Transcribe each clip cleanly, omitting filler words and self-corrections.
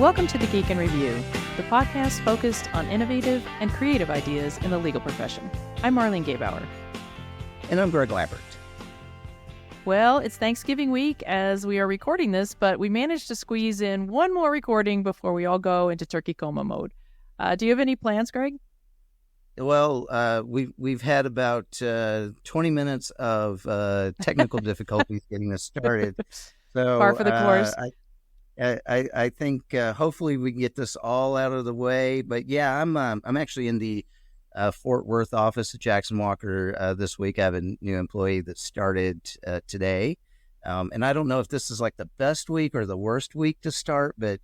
Welcome to The Geek in Review, the podcast focused on innovative and creative ideas in the legal profession. I'm Marlene Gaybauer. And I'm Greg Lappert. Well, it's Thanksgiving week as we are recording this, but we managed to squeeze in one more recording before we all go into turkey coma mode. Do you have any plans, Greg? Well, we've had about 20 minutes of technical difficulties getting this started. So Par for the course. I think hopefully we can get this all out of the way. But yeah, I'm actually in the Fort Worth office at Jackson Walker this week. I have a new employee that started today, and I don't know if this is like the best week or the worst week to start, but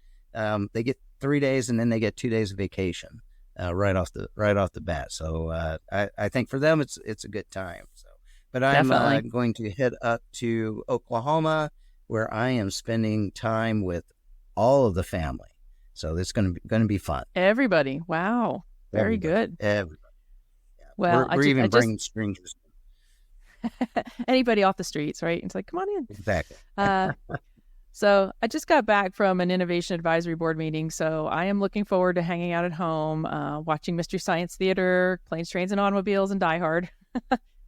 they get 3 days and then they get 2 days of vacation right off the bat. So I think for them it's a good time. So, but I'm going to head up to Oklahoma, where I am spending time with all of the family. So it's going to be fun. Everybody. Wow. Very good. Everybody. Yeah. Well, we're even bringing strangers. Anybody off the streets, right? It's like, come on in. Exactly. So I just got back from an Innovation Advisory Board meeting, so I am looking forward to hanging out at home, watching Mystery Science Theater, Planes, Trains, and Automobiles, and Die Hard,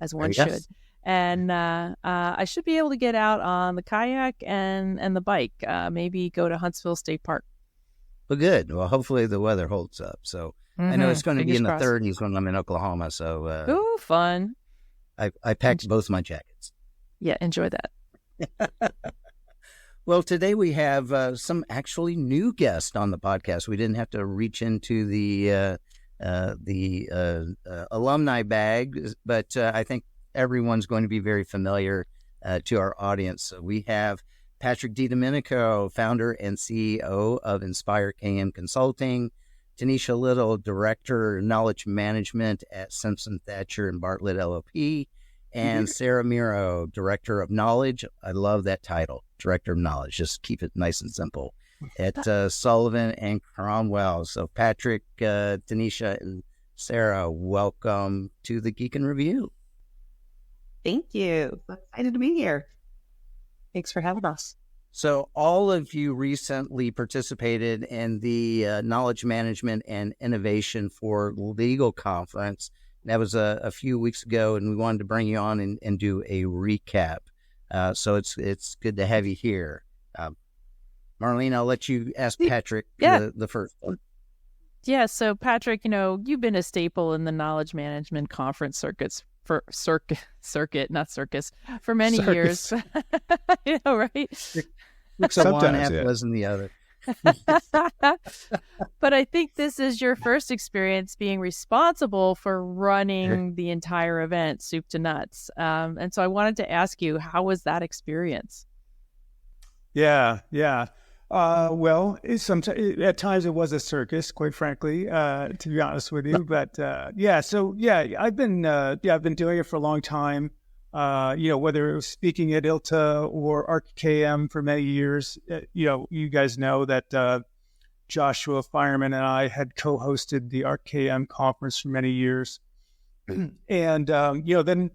as one should. And I should be able to get out on the kayak and the bike, maybe go to Huntsville State Park. Well, good. Well, hopefully the weather holds up. So I know it's going to be in the 30s when I'm in Oklahoma. So ooh, fun. I packed both my jackets. Yeah, enjoy that. Well, today we have some actually new guests on the podcast. We didn't have to reach into the alumni bag, but I think everyone's going to be very familiar to our audience. So we have Patrick DiDomenico, founder and CEO of Inspire KM Consulting, Tanisha Little, Director of Knowledge Management at Simpson Thatcher and Bartlett LLP, and Sara Miro, Director of Knowledge. I love that title, Director of Knowledge. Just keep it nice and simple at Sullivan and Cromwell. So Patrick, Tanisha, and Sara, welcome to the Geek in Review. Thank you. I'm excited to be here. Thanks for having us. So all of you recently participated in the Knowledge Management and Innovation for Legal Conference. That was a few weeks ago, and we wanted to bring you on and do a recap. So it's good to have you here. Marlene, I'll let you ask Patrick the first one. Yeah, so Patrick, you've been a staple in the knowledge management conference circuit, not circus, for many years. Right? Looks like one half dozen the other. But I think this is your first experience being responsible for running the entire event, soup to nuts. And so I wanted to ask you, how was that experience? Yeah. Well, at times it was a circus, quite frankly, to be honest with you. But I've been doing it for a long time. Whether it was speaking at ILTA or ArcKM for many years, you guys know that Joshua Fireman and I had co-hosted the ArcKM conference for many years. And, then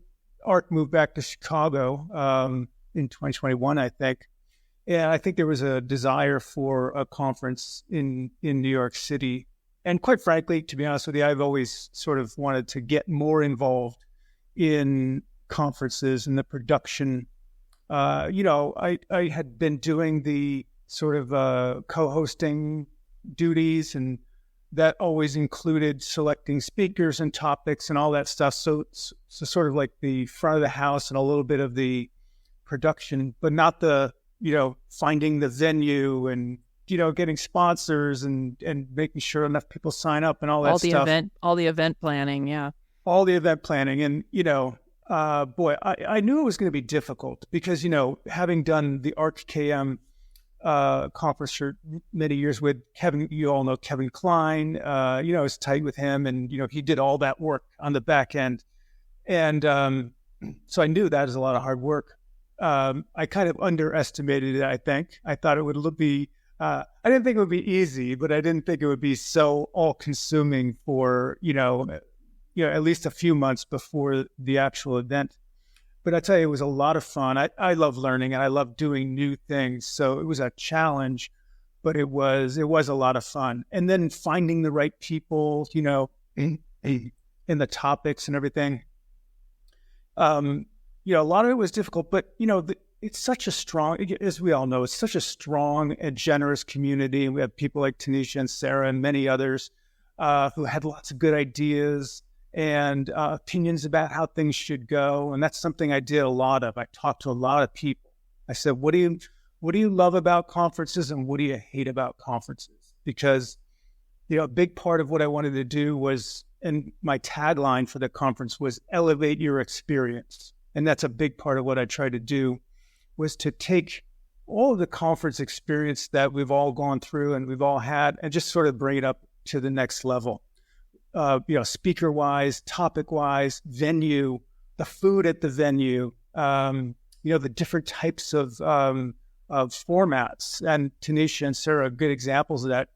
ARC moved back to Chicago in 2021, I think. And I think there was a desire for a conference in New York City. And quite frankly, to be honest with you, I've always sort of wanted to get more involved in conferences and the production. I had been doing the sort of co-hosting duties, and that always included selecting speakers and topics and all that stuff. So sort of like the front of the house and a little bit of the production, but not the finding the venue and, getting sponsors and making sure enough people sign up and all that stuff. All the event planning. Yeah. All the event planning. And, I knew it was going to be difficult because, having done the ArcKM conference for many years with Kevin, you all know Kevin Klein, I was tight with him and, he did all that work on the back end. And so I knew that was a lot of hard work. I kind of underestimated it, I think. I thought it would be, I didn't think it would be easy, but I didn't think it would be so all-consuming for, at least a few months before the actual event. But I tell you, it was a lot of fun. I love learning and I love doing new things. So it was a challenge. but it was a lot of fun. And then finding the right people, in the topics and everything. A lot of it was difficult, but it's such a strong, as we all know, it's such a strong and generous community. And we have people like Tanisha and Sara and many others who had lots of good ideas and opinions about how things should go. And that's something I did a lot of. I talked to a lot of people. I said, what do you love about conferences and what do you hate about conferences? Because, a big part of what I wanted to do was, and my tagline for the conference was elevate your experience. And that's a big part of what I tried to do, was to take all of the conference experience that we've all gone through and we've all had and just sort of bring it up to the next level. Speaker-wise, topic-wise, venue, the food at the venue, the different types of formats. And Tanisha and Sara are good examples of that.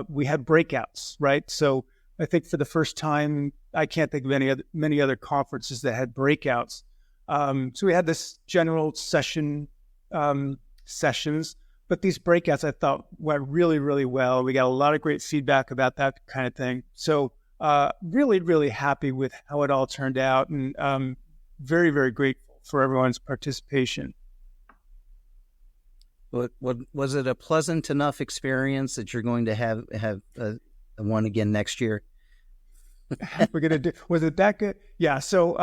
We had breakouts, right? So I think for the first time, I can't think of many other conferences that had breakouts. So we had this general sessions, but these breakouts I thought went really, really well. We got a lot of great feedback about that kind of thing. So really, really happy with how it all turned out, and very, very grateful for everyone's participation. Was it a pleasant enough experience that you're going to have one again next year? We're gonna do. Was it that good? Yeah. So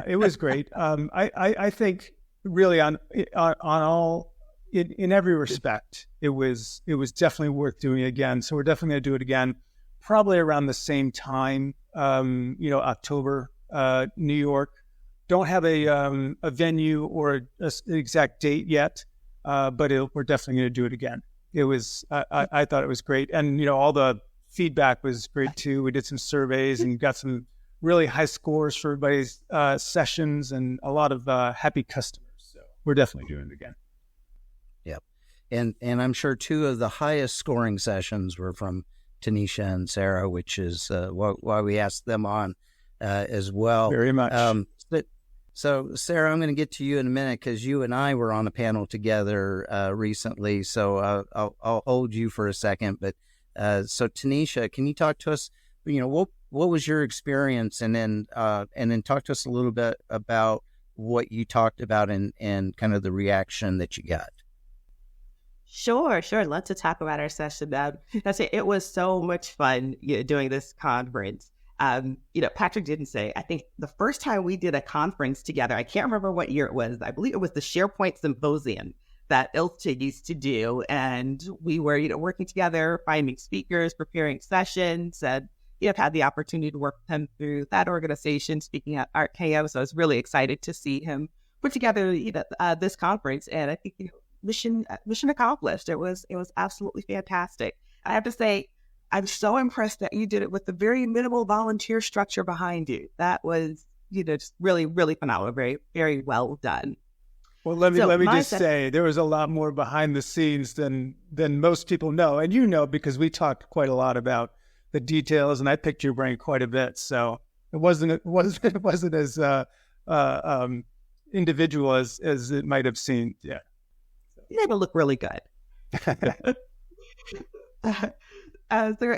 it was great. I think really on all in every respect, it was definitely worth doing again. So we're definitely gonna do it again, probably around the same time. October, New York. Don't have a venue or an exact date yet, but we're definitely gonna do it again. It was. I thought it was great, and all the feedback was great too. We did some surveys and got some really high scores for everybody's sessions and a lot of happy customers. So we're definitely doing it again. Yep. And I'm sure two of the highest scoring sessions were from Tanisha and Sara, which is why we asked them on as well. Very much. So Sara, I'm going to get to you in a minute because you and I were on a panel together recently. So I'll hold you for a second, but so Tanisha, can you talk to us, what was your experience, and then talk to us a little bit about what you talked about and kind of the reaction that you got. Sure. Love to talk about our session. It was so much fun doing this conference. Patrick didn't say, I think the first time we did a conference together, I can't remember what year it was. I believe it was the SharePoint Symposium that ILTA used to do. And we were, working together, finding speakers, preparing sessions, and I've had the opportunity to work with him through that organization, speaking at ArtKM. So I was really excited to see him put together, this conference. And I think, mission accomplished. It was absolutely fantastic. I have to say, I'm so impressed that you did it with the very minimal volunteer structure behind you. That was, just really, really phenomenal. Very, very well done. Well, let me just say, there was a lot more behind the scenes than most people know. And because we talked quite a lot about the details, and I picked your brain quite a bit. So it wasn't as individual as it might have seemed. Yeah. You made it look really good.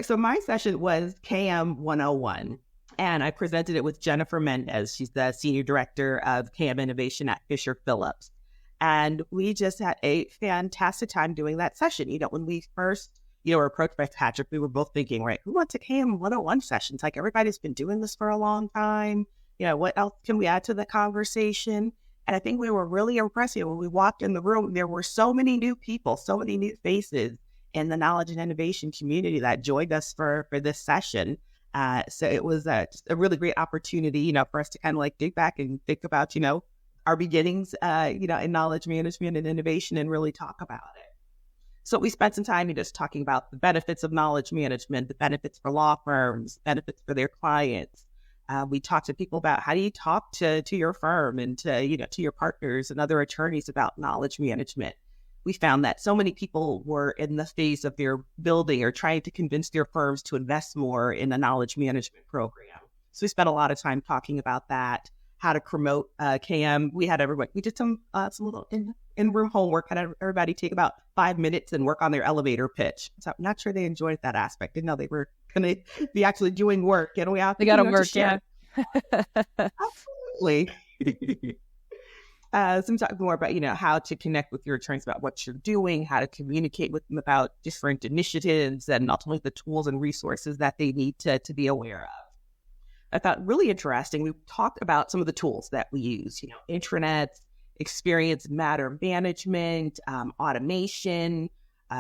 So my session was KM 101, and I presented it with Jennifer Mendez. She's the Senior Director of KM Innovation at Fisher Phillips. And we just had a fantastic time doing that session. When we first, were approached by Patrick, we were both thinking, right, who wants a KM 101 session? It's like, everybody's been doing this for a long time. What else can we add to the conversation? And I think we were really impressed. When we walked in the room, there were so many new people, so many new faces in the knowledge and innovation community that joined us for this session. So it was just a really great opportunity, for us to kind of dig back and think about, our beginnings, in knowledge management and innovation, and really talk about it. So we spent some time just talking about the benefits of knowledge management, the benefits for law firms, benefits for their clients. We talked to people about how do you talk to your firm and to your partners and other attorneys about knowledge management. We found that so many people were in the phase of their building or trying to convince their firms to invest more in a knowledge management program. So we spent a lot of time talking about that, how to promote KM. We had everybody. We did some little in-room homework, had everybody take about 5 minutes and work on their elevator pitch. So I'm not sure they enjoyed that aspect. Didn't know they were going to be actually doing work. And we have they got to work, yeah. Absolutely. So I'm talking more about, how to connect with your attorneys about what you're doing, how to communicate with them about different initiatives, and ultimately the tools and resources that they need to be aware of. I thought really interesting. We talked about some of the tools that we use, intranets, experience matter management, automation,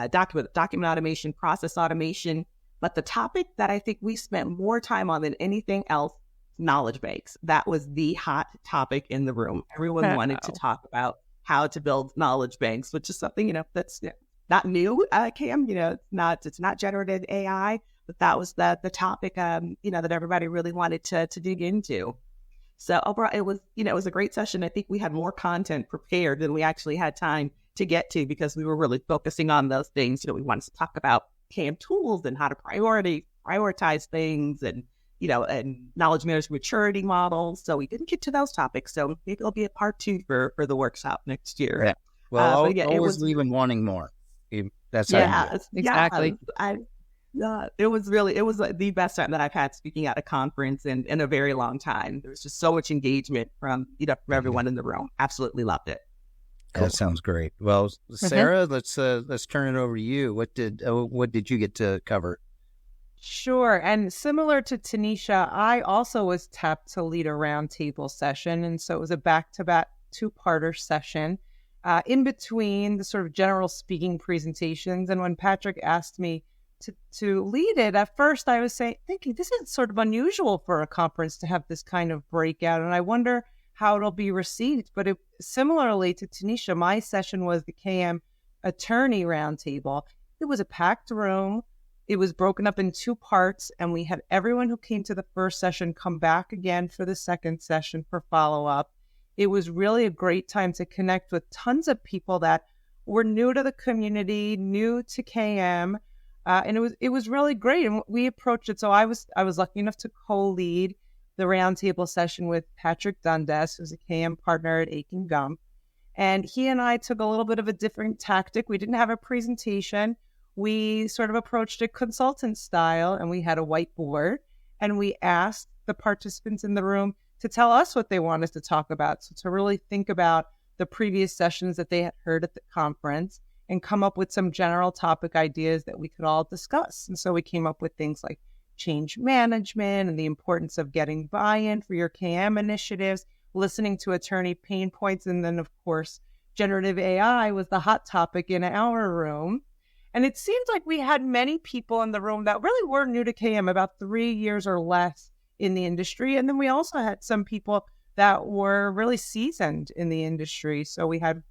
document automation, process automation. But the topic that I think we spent more time on than anything else, knowledge banks. That was the hot topic in the room. Everyone wanted to talk about how to build knowledge banks, which is something, that's not new, Cam. It's not generative AI, but that was the topic, that everybody really wanted to dig into. So overall, it was a great session. I think we had more content prepared than we actually had time to get to because we were really focusing on those things. We wanted to talk about CAM tools and how to prioritize things and knowledge management maturity models. So we didn't get to those topics. So maybe it'll be a part 2 for the workshop next year. Yeah. Well, always leaving wanting more. That's exactly. It was the best time that I've had speaking at a conference in a very long time. There was just so much engagement from everyone in the room. Absolutely loved it. That sounds great. Well, Sara, let's turn it over to you. What did you get to cover? Sure. And similar to Tanisha, I also was tapped to lead a roundtable session. And so it was a back-to-back 2-parter session in between the sort of general speaking presentations. And when Patrick asked me to lead it, at first I was thinking, this is sort of unusual for a conference to have this kind of breakout. And I wonder how it'll be received. But similarly to Tanisha, my session was the KM attorney roundtable. It was a packed room. It was broken up in 2 parts, and we had everyone who came to the first session come back again for the second session for follow-up. It was really a great time to connect with tons of people that were new to the community, new to KM, and it was really great. And we approached it. So I was lucky enough to co-lead the roundtable session with Patrick Dundas, who's a KM partner at Aiken Gump, and he and I took a little bit of a different tactic. We didn't have a presentation. We sort of approached it consultant style, and we had a whiteboard, and we asked the participants in the room to tell us what they wanted to talk about. So to really think about the previous sessions that they had heard at the conference and come up with some general topic ideas that we could all discuss. And so we came up with things like change management and the importance of getting buy-in for your KM initiatives, listening to attorney pain points, and then, of course, generative AI was the hot topic in our room. And it seemed like we had many people in the room that really were new to KM, about 3 years or less in the industry. And then we also had some people that were really seasoned in the industry. So we had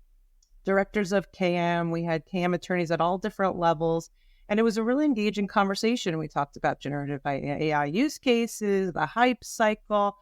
directors of KM, we had KM attorneys at all different levels. And it was a really engaging conversation. We talked about generative AI use cases, the hype cycle.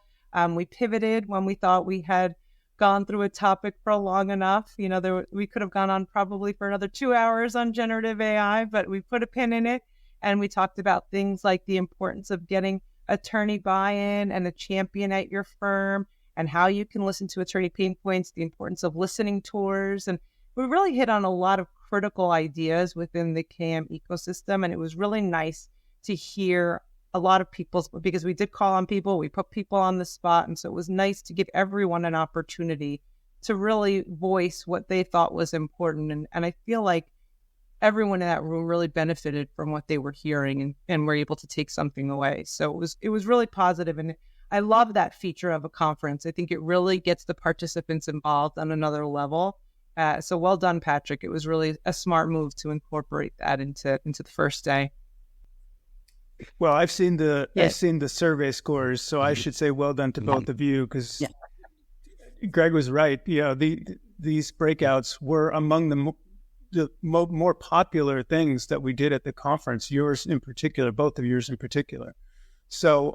We pivoted when we thought we had gone through a topic for long enough. We could have gone on probably for another 2 hours on generative AI, but we put a pin in it. And we talked about things like the importance of getting attorney buy-in and a champion at your firm, and how you can listen to attorney pain points, the importance of listening tours. And we really hit on a lot of critical ideas within the KM ecosystem. And it was really nice to hear a lot of people's, because we did call on people, we put people on the spot. And so it was nice to give everyone an opportunity to really voice what they thought was important. And I feel like everyone in that room really benefited from what they were hearing and were able to take something away. So it was really positive. And I love that feature of a conference. I think it really gets the participants involved on another level. So well done, Patrick. It was really a smart move to incorporate that into the first day. Well, I've seen the survey scores, so I should say well done to both of you, because Greg was right. These breakouts were among the more popular things that we did at the conference. Yours in particular, both of yours in particular. So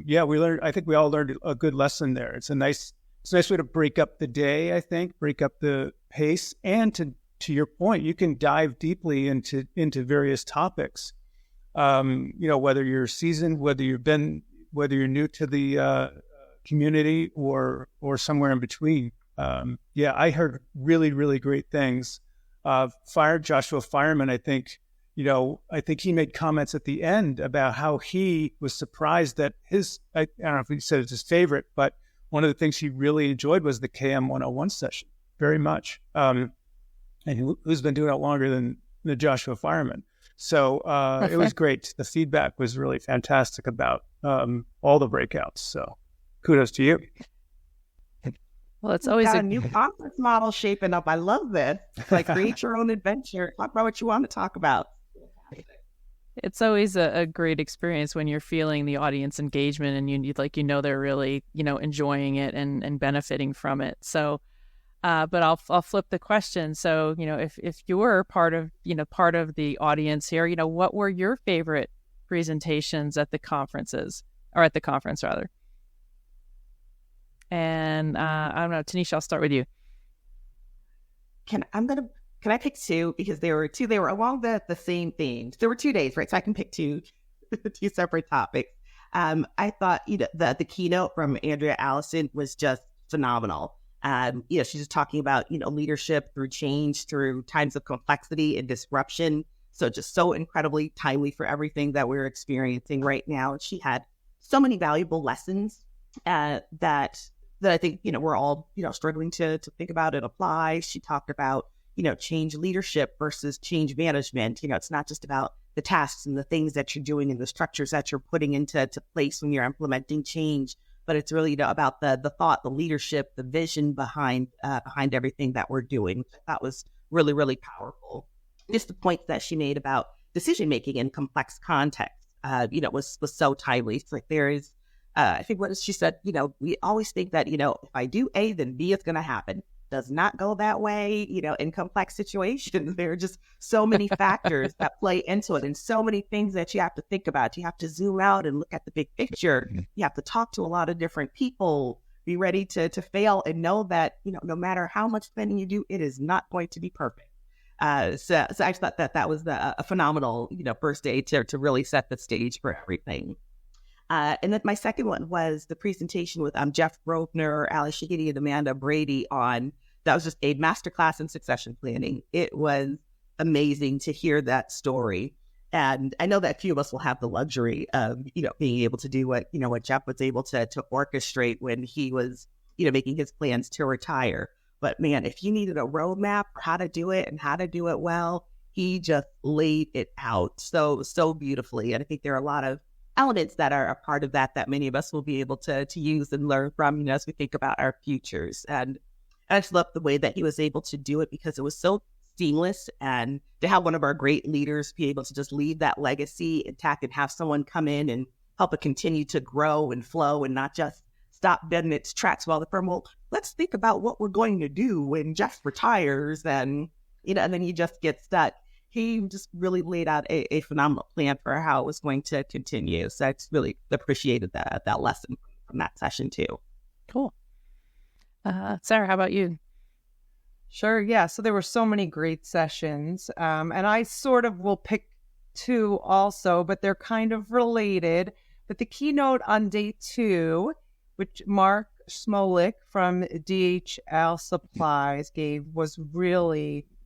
we learned. I think we all learned a good lesson there. It's a nice way to break up the day. I think break up the pace, and to your point, you can dive deeply into various topics. Whether you're seasoned, whether you're new to the community, or somewhere in between. I heard really, really great things. Joshua Fireman, I think he made comments at the end about how he was surprised that I don't know if he said it's his favorite, but one of the things he really enjoyed was the KM 101 session very much. And who's been doing it longer than the Joshua Fireman. So it was great. The feedback was really fantastic about all the breakouts. So kudos to you. Well, it's always a new conference model shaping up. I love this. It's like create your own adventure. Talk about what you want to talk about. It's always a great experience when you're feeling the audience engagement and they're really, enjoying it and benefiting from it. So, but I'll flip the question. So, if you were part of the audience here, what were your favorite presentations at the conference rather? And I don't know, Tanisha, I'll start with you. Can I pick two? Because there were two. They were along the same themes. There were 2 days, right? So I can pick two separate topics. I thought the keynote from Andrea Allison was just phenomenal. She's just talking about leadership through change, through times of complexity and disruption. So just so incredibly timely for everything that we're experiencing right now. And she had so many valuable lessons that I think we're all struggling to think about and apply. She talked about change leadership versus change management. It's not just about the tasks and the things that you're doing and the structures that you're putting into place when you're implementing change, but it's really about the thought, the leadership, the vision behind everything that we're doing. That was really, really powerful. Just the points that she made about decision making in complex contexts, was so timely. It's like there is. I think what she said, we always think that, if I do A, then B is going to happen. Does not go that way, in complex situations. There are just so many factors that play into it and so many things that you have to think about. You have to zoom out and look at the big picture. You have to talk to a lot of different people, be ready to fail and know that, no matter how much spending you do, it is not going to be perfect. So I thought that was a phenomenal, first day to really set the stage for everything. And then my second one was the presentation with Jeff Grosvenor, Alice Shigidi, and Amanda Brady that was just a masterclass in succession planning. It was amazing to hear that story. And I know that few of us will have the luxury of, being able to do what Jeff was able to orchestrate when he was, making his plans to retire. But man, if you needed a roadmap for how to do it and how to do it well, he just laid it out so beautifully. And I think there are a lot of elements that are a part of that many of us will be able to use and learn from, as we think about our futures. And I just love the way that he was able to do it because it was so seamless, and to have one of our great leaders be able to just leave that legacy intact and have someone come in and help it continue to grow and flow and not just stop dead in its tracks while the firm, well, let's think about what we're going to do when Jeff retires and then he just gets that. He just really laid out a phenomenal plan for how it was going to continue. So I just really appreciated that lesson from that session too. Cool. Sarah, how about you? Sure. Yeah. So there were so many great sessions. And I sort of will pick two also, but they're kind of related. But the keynote on day 2, which Mark Smolik from DHL Supplies gave,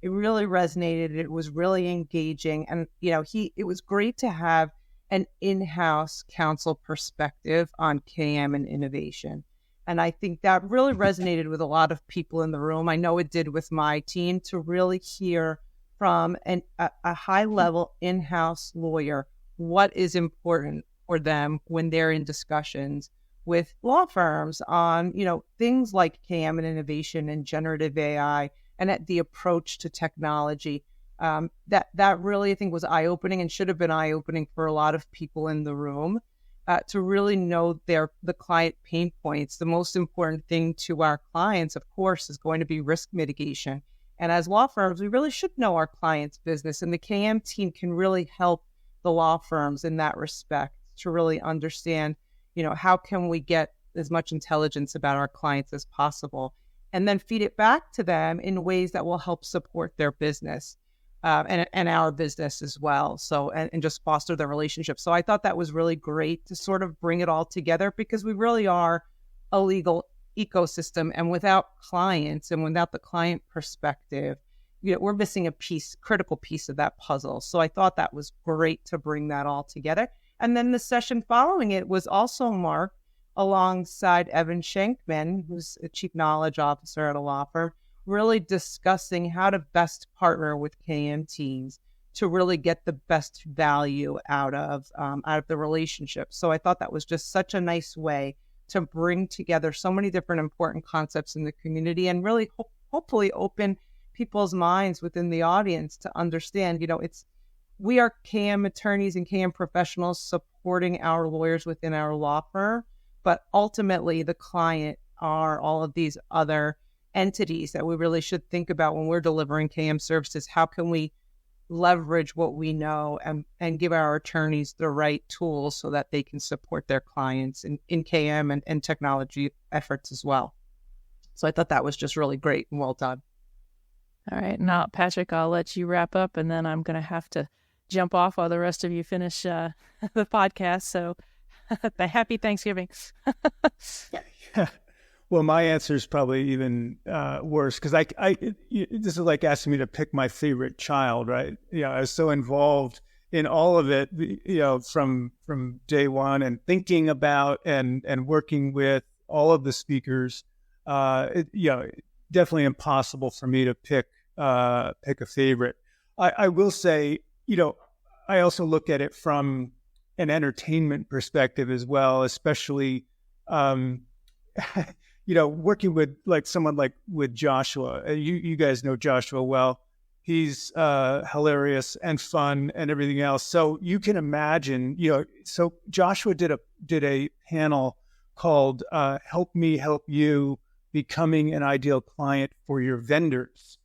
it really resonated. It was really engaging. And, it was great to have an in-house counsel perspective on KM and innovation. And I think that really resonated with a lot of people in the room. I know it did with my team, to really hear from a high-level in-house lawyer what is important for them when they're in discussions with law firms on, things like KM and innovation and generative AI and at the approach to technology. That really, I think, was eye-opening and should have been eye-opening for a lot of people in the room, to really know the client pain points. The most important thing to our clients, of course, is going to be risk mitigation. And as law firms, we really should know our client's business, and the KM team can really help the law firms in that respect to really understand, how can we get as much intelligence about our clients as possible, and then feed it back to them in ways that will help support their business and our business as well. So, and just foster the relationship. So I thought that was really great to sort of bring it all together, because we really are a legal ecosystem, and without clients and without the client perspective, we're missing a critical piece of that puzzle. So I thought that was great to bring that all together. And then the session following it was also marked alongside Evan Shankman, who's a chief knowledge officer at a law firm, really discussing how to best partner with KM teams to really get the best value out of the relationship. So I thought that was just such a nice way to bring together so many different important concepts in the community and really hopefully open people's minds within the audience to understand, we are KM attorneys and KM professionals supporting our lawyers within our law firm, but ultimately the client are all of these other entities that we really should think about when we're delivering KM services. How can we leverage what we know and give our attorneys the right tools so that they can support their clients in KM and technology efforts as well. So I thought that was just really great and well done. All right. Now, Patrick, I'll let you wrap up, and then I'm going to have to jump off while the rest of you finish the podcast. So happy Thanksgiving. Yeah. Well, my answer is probably even worse because this is like asking me to pick my favorite child, right? I was so involved in all of it, from day one, and thinking about and working with all of the speakers. Definitely impossible for me to pick a favorite. I will say, I also look at it from an entertainment perspective as well, especially. Working with someone with Joshua, you guys know Joshua well. He's hilarious and fun and everything else. So you can imagine, so Joshua did a panel called "Help Me Help You: Becoming an Ideal Client for Your Vendors,"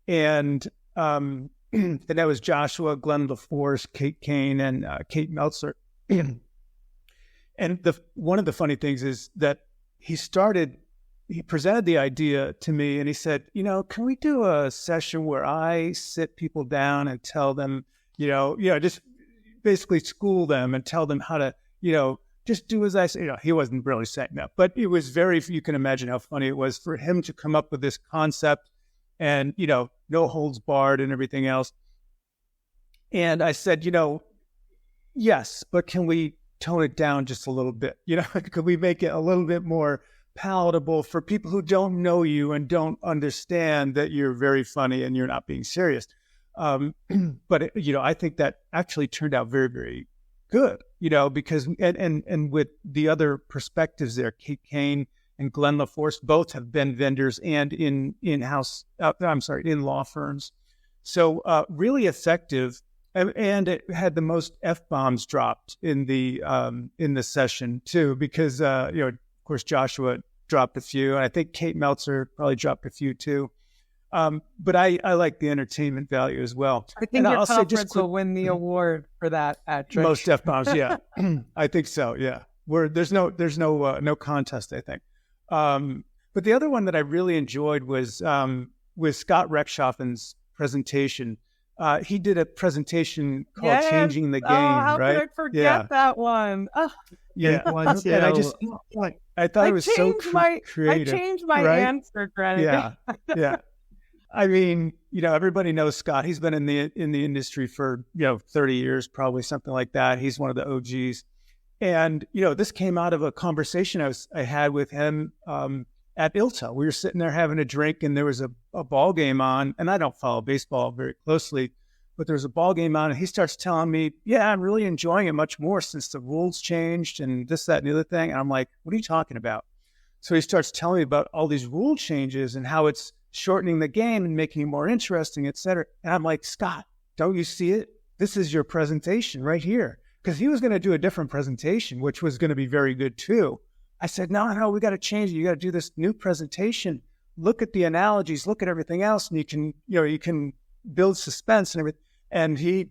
and that was Joshua, Glenn LaForce, Kate Kane, and Kate Meltzer. And one of the funny things is that he presented the idea to me and he said, can we do a session where I sit people down and tell them, just basically school them and tell them how to, just do as I say. He wasn't really saying that, but it was you can imagine how funny it was for him to come up with this concept and, no holds barred and everything else. And I said, yes, but can we tone it down just a little bit? Could we make it a little bit more palatable for people who don't know you and don't understand that you're very funny and you're not being serious? But I think that actually turned out very, very good, because and with the other perspectives there, Kate Kane and Glenn LaForce both have been vendors and in law firms. So really effective. And it had the most F-bombs dropped in the session too, because of course Joshua dropped a few, and I think Kate Meltzer probably dropped a few too. But I like the entertainment value as well. I think your conference will win the award for that, Patrick. Most F-bombs, yeah. I think so, yeah. There's no contest, I think. But the other one that I really enjoyed was Scott Reckshoffen's presentation. He did a presentation called "Changing the Game." How right? could I forget that one? Oh. Yeah, and I thought it was so creative. I changed my answer, Greta. Yeah. I mean, everybody knows Scott. He's been in the industry for 30 years, probably something like that. He's one of the OGs, and this came out of a conversation I had with him at ILTA. We were sitting there having a drink, and there was a ball game on, and I don't follow baseball very closely, but there was a ball game on, and he starts telling me, yeah, I'm really enjoying it much more since the rules changed and this, that, and the other thing. And I'm like, what are you talking about? So he starts telling me about all these rule changes and how it's shortening the game and making it more interesting, et cetera. And I'm like, Scott, don't you see it? This is your presentation right here. Because he was going to do a different presentation, which was going to be very good too. I said, no, we got to change it. You got to do this new presentation. Look at the analogies, look at everything else, and you can build suspense and everything. And he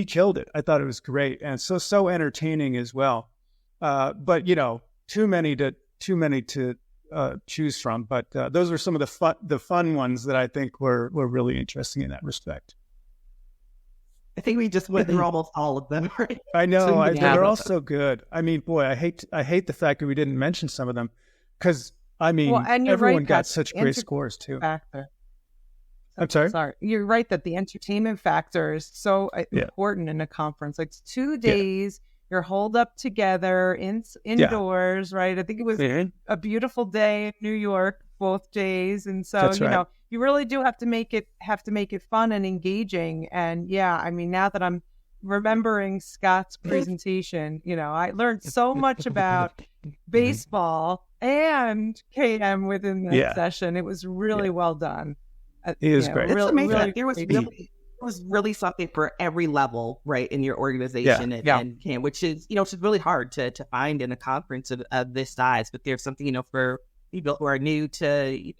killed it. I thought it was great, and so entertaining as well. But too many to choose from. But those were some of the fun ones that I think were really interesting in that respect. I think we just went through almost all of them. Right? I know. They're all so good. I mean, boy, I hate the fact that we didn't mention some of them because I mean, Well, and you're everyone right, got Pat, such the great scores too. factor. I'm sorry? Sorry. You're right that the entertainment factor is so important in a conference. Like, it's 2 days, you're holed up together indoors, right? I think it was a beautiful day in New York both days. And so, That's you right. know, you really do have to make it fun and engaging. And yeah, I mean, now that I'm remembering Scott's presentation, you know, I learned so much about baseball and KM within that session. It was really well done. He is great. It's amazing. Really, There was really something for every level, right, in your organization and camp, which is, you know, it's really hard to find in a conference of this size. But there's something, you know, for people who are new to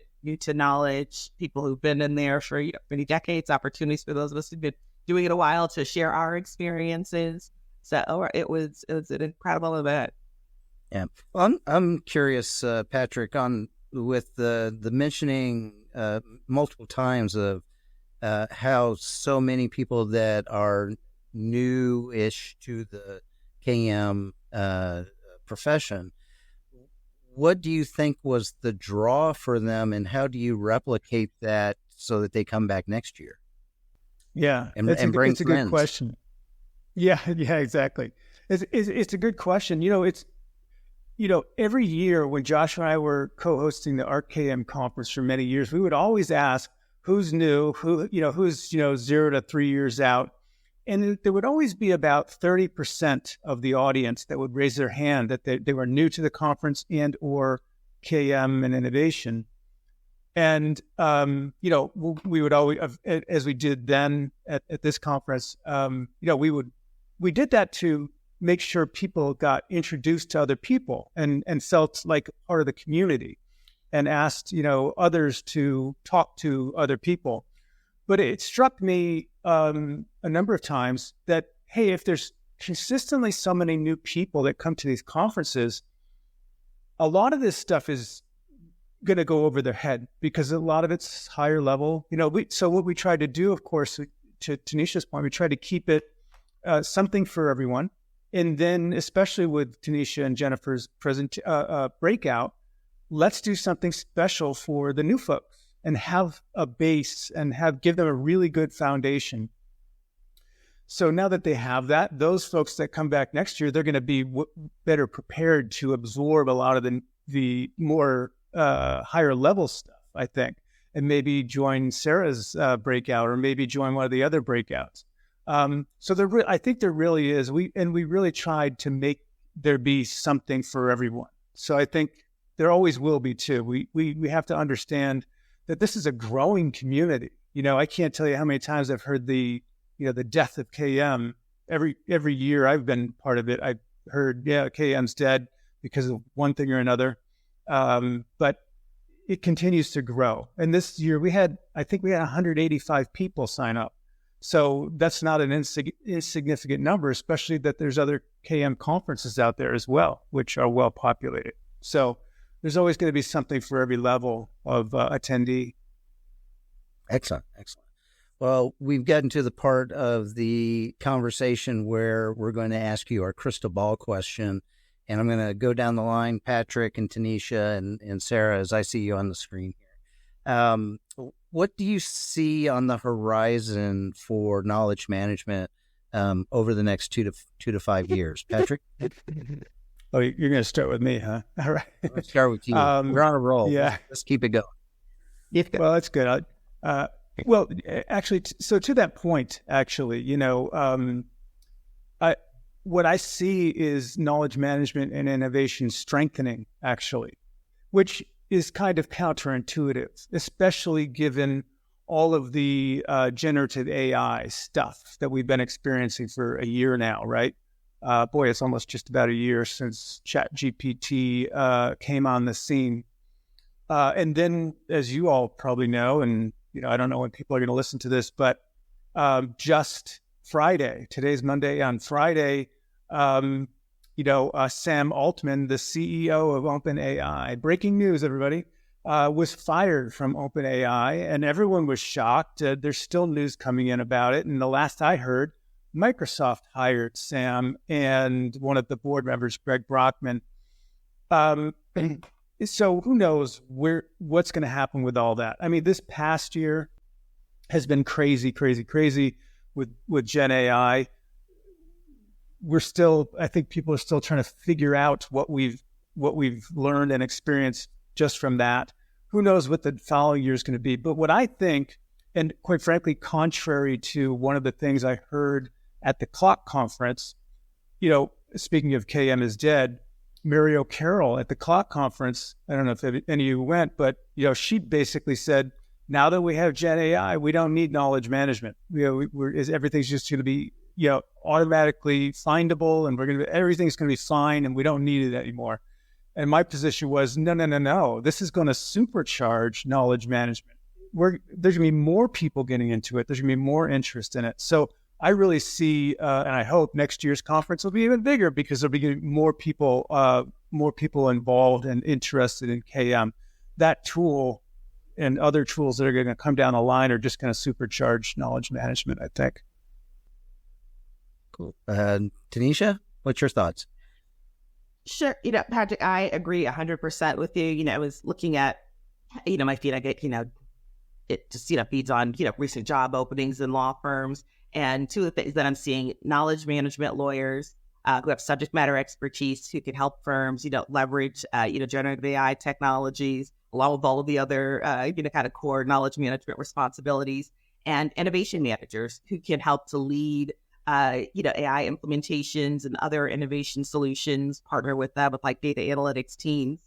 knowledge, people who've been in there for many decades, opportunities for those of us who've been doing it a while to share our experiences. So it was an incredible event. Yeah, well, I'm curious, Patrick, on with the mentioning multiple times of how so many people that are new-ish to the KM profession. What do you think was the draw for them, and how do you replicate that so that they come back next year? Yeah, and it's bring a good question. Yeah, exactly. It's a good question. Every year when Josh and I were co-hosting the ArcKM conference for many years, we would always ask who's new, who's 0 to 3 years out. And there would always be about 30% of the audience that would raise their hand that they were new to the conference and or KM and innovation. And, we would always, as we did then at this conference, we did that to make sure people got introduced to other people and felt like part of the community and asked, others to talk to other people. But it struck me a number of times that, hey, if there's consistently so many new people that come to these conferences, a lot of this stuff is going to go over their head because a lot of it's higher level. So what we tried to do, of course, to Tanisha's point, we tried to keep it something for everyone. And then, especially with Tanisha and Jennifer's breakout, let's do something special for the new folks and have a base and give them a really good foundation. So now that they have that, those folks that come back next year, they're going to be better prepared to absorb a lot of the more higher level stuff, I think, and maybe join Sarah's breakout or maybe join one of the other breakouts. So I think there really is. We really tried to make there be something for everyone. So I think there always will be too. We have to understand that this is a growing community. I can't tell you how many times I've heard the death of KM. Every year I've been part of it, I've heard, KM's dead because of one thing or another. But it continues to grow. And this year I think we had 185 people sign up. So that's not an insignificant number, especially that there's other KM conferences out there as well, which are well populated. So there's always going to be something for every level of attendee. Excellent. Well, we've gotten to the part of the conversation where we're going to ask you our crystal ball question. And I'm going to go down the line, Patrick and Tanisha and Sarah, as I see you on the screen here. What do you see on the horizon for knowledge management over the next 2 to 5 years? Patrick? Oh, you're going to start with me, huh? All right. Let's start with you. We're on a roll. Yeah. Let's keep it going. Well, that's good. Well, actually, so to that point, actually, what I see is knowledge management and innovation strengthening, actually, which is kind of counterintuitive, especially given all of the generative AI stuff that we've been experiencing for a year now, right? It's almost just about a year since ChatGPT came on the scene. And then, as you all probably know, and I don't know when people are going to listen to this, but just Friday, today's Monday, on Friday, Sam Altman, the CEO of OpenAI, breaking news, everybody, was fired from OpenAI, and everyone was shocked. There's still news coming in about it. And the last I heard, Microsoft hired Sam and one of the board members, Greg Brockman. So who knows what's going to happen with all that? I mean, this past year has been crazy with Gen AI. I think people are still trying to figure out what we've learned and experienced just from that. Who knows what the following year is going to be? But what I think, and quite frankly, contrary to one of the things I heard at the Clock conference, speaking of KM is dead, Mary O'Carroll at the Clock conference, I don't know if any of you went, but she basically said, now that we have Gen AI, we don't need knowledge management. Everything's just going to be automatically findable, and everything's going to be fine, and we don't need it anymore. And my position was, no. This is going to supercharge knowledge management. There's going to be more people getting into it. There's going to be more interest in it. So I really see, and I hope next year's conference will be even bigger because there'll be more people involved and interested in KM. That tool and other tools that are going to come down the line are just going to supercharge knowledge management, I think. Cool. Tanisha, what's your thoughts? Sure. Patrick, I agree 100% with you. I was looking at, my feed, I get, it just, feeds on, recent job openings in law firms. And two of the things that I'm seeing, knowledge management lawyers who have subject matter expertise who can help firms, leverage, generative AI technologies, along with all of the other, kind of core knowledge management responsibilities, and innovation managers who can help to lead, AI implementations and other innovation solutions, partner with them with like data analytics teams.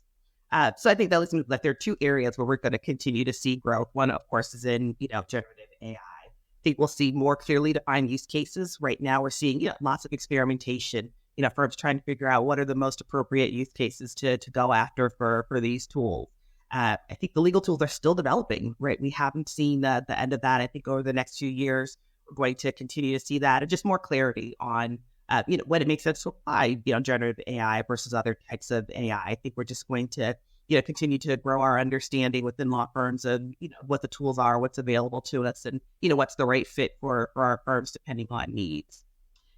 So I think that looks like there are two areas where we're going to continue to see growth. One, of course, is in, generative AI. I think we'll see more clearly defined use cases. Right now, we're seeing lots of experimentation. Firms trying to figure out what are the most appropriate use cases to go after for these tools. I think the legal tools are still developing. Right, we haven't seen the end of that. I think over the next few years, we're going to continue to see that, and just more clarity on when it makes sense to apply generative AI versus other types of AI. I think we're just going to continue to grow our understanding within law firms of, what the tools are, what's available to us, and, what's the right fit for our firms depending on needs.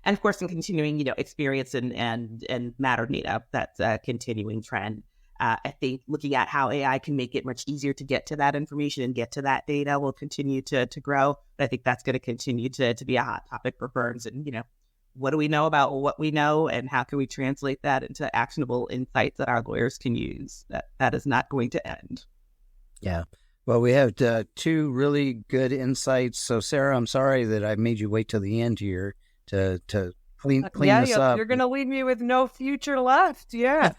And of course, in continuing, experience and matter data, that's a continuing trend. I think looking at how AI can make it much easier to get to that information and get to that data will continue to grow. But I think that's going to continue to be a hot topic for firms. And, what do we know about what we know, and how can we translate that into actionable insights that our lawyers can use? That is not going to end. Yeah. Well, we have two really good insights. So, Sarah, I'm sorry that I made you wait till the end here to clean this up. You're going to leave me with no future left. Yeah.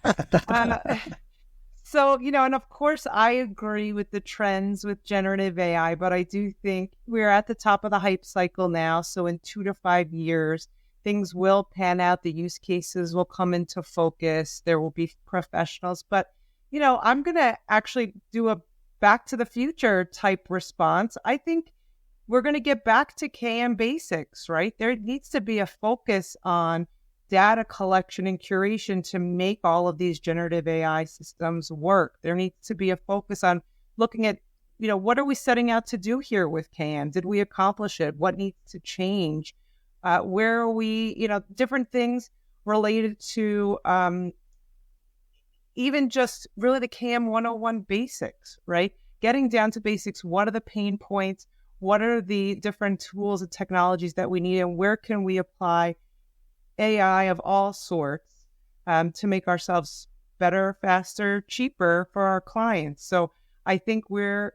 So, and of course, I agree with the trends with generative AI, but I do think we're at the top of the hype cycle now. So in 2 to 5 years, things will pan out. The use cases will come into focus. There will be professionals. But, I'm going to actually do a back to the future type response. I think we're going to get back to KM basics, right? There needs to be a focus on data collection and curation to make all of these generative AI systems work. There needs to be a focus on looking at, what are we setting out to do here with KM? Did we accomplish it? What needs to change? Where are we, different things related to even just really the KM 101 basics, right? Getting down to basics. What are the pain points? What are the different tools and technologies that we need? And where can we apply AI of all sorts to make ourselves better, faster, cheaper for our clients? So I think we're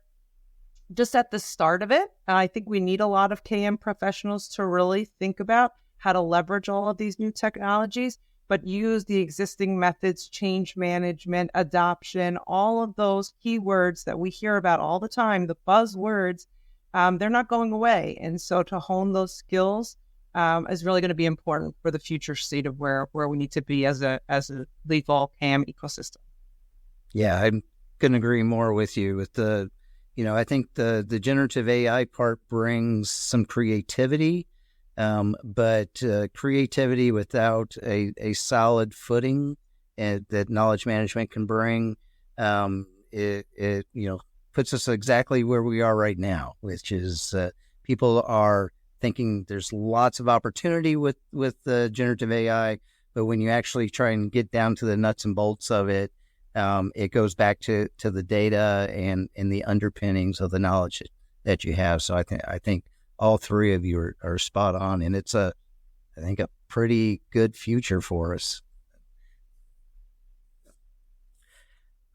just at the start of it. And I think we need a lot of KM professionals to really think about how to leverage all of these new technologies, but use the existing methods, change management, adoption, all of those keywords that we hear about all the time, the buzzwords, they're not going away. And so to hone those skills is really going to be important for the future state of where we need to be as a legal KM ecosystem. Yeah, I couldn't agree more with you. With the I think the generative AI part brings some creativity, but creativity without a solid footing that knowledge management can bring, it puts us exactly where we are right now, which is people are thinking there's lots of opportunity with generative AI, but when you actually try and get down to the nuts and bolts of it, it goes back to the data and the underpinnings of the knowledge that you have. So I think all three of you are spot on, and it's I think a pretty good future for us.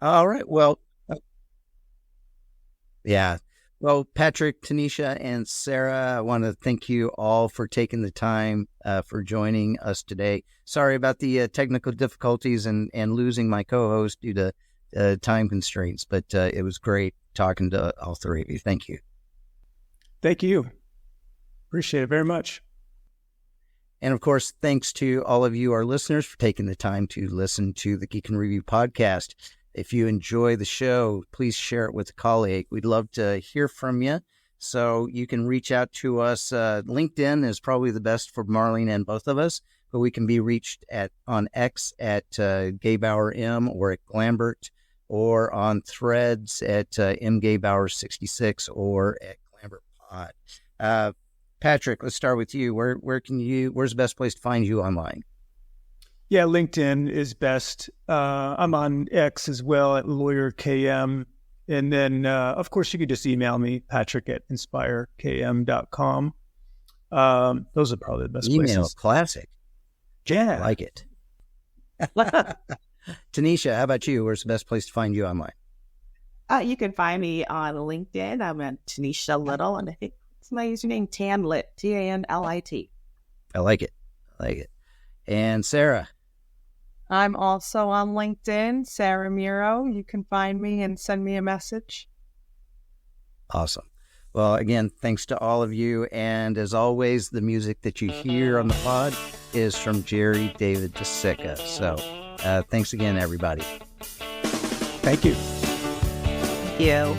All right. Well, yeah. Well, Patrick, Tanisha, and Sara, I want to thank you all for taking the time for joining us today. Sorry about the technical difficulties and losing my co-host due to time constraints, but it was great talking to all three of you. Thank you. Thank you. Appreciate it very much. And of course, thanks to all of you, our listeners, for taking the time to listen to the Geek and Review podcast. If you enjoy the show, please share it with a colleague. We'd love to hear from you. So you can reach out to us. LinkedIn is probably the best for Marlene and both of us, but we can be reached on X at GaybauerM or at Glambert, or on Threads at mgaybauer66 or at GlambertPod. Patrick, let's start with you. Where's the best place to find you online? Yeah, LinkedIn is best. I'm on X as well at LawyerKM. And then, of course, you could just email me, patrick@inspirekm.com. Those are probably the best places. Email, classic. Yeah. I like it. Tanisha, how about you? Where's the best place to find you online? You can find me on LinkedIn. I'm at Tanisha Little, and I think it's my username, Tanlit, Tanlit. I like it. And Sara? I'm also on LinkedIn, Sara Miro. You can find me and send me a message. Awesome. Well, again, thanks to all of you. And as always, the music that you hear on the pod is from Jerry David DeSica. So thanks again, everybody. Thank you. Thank you.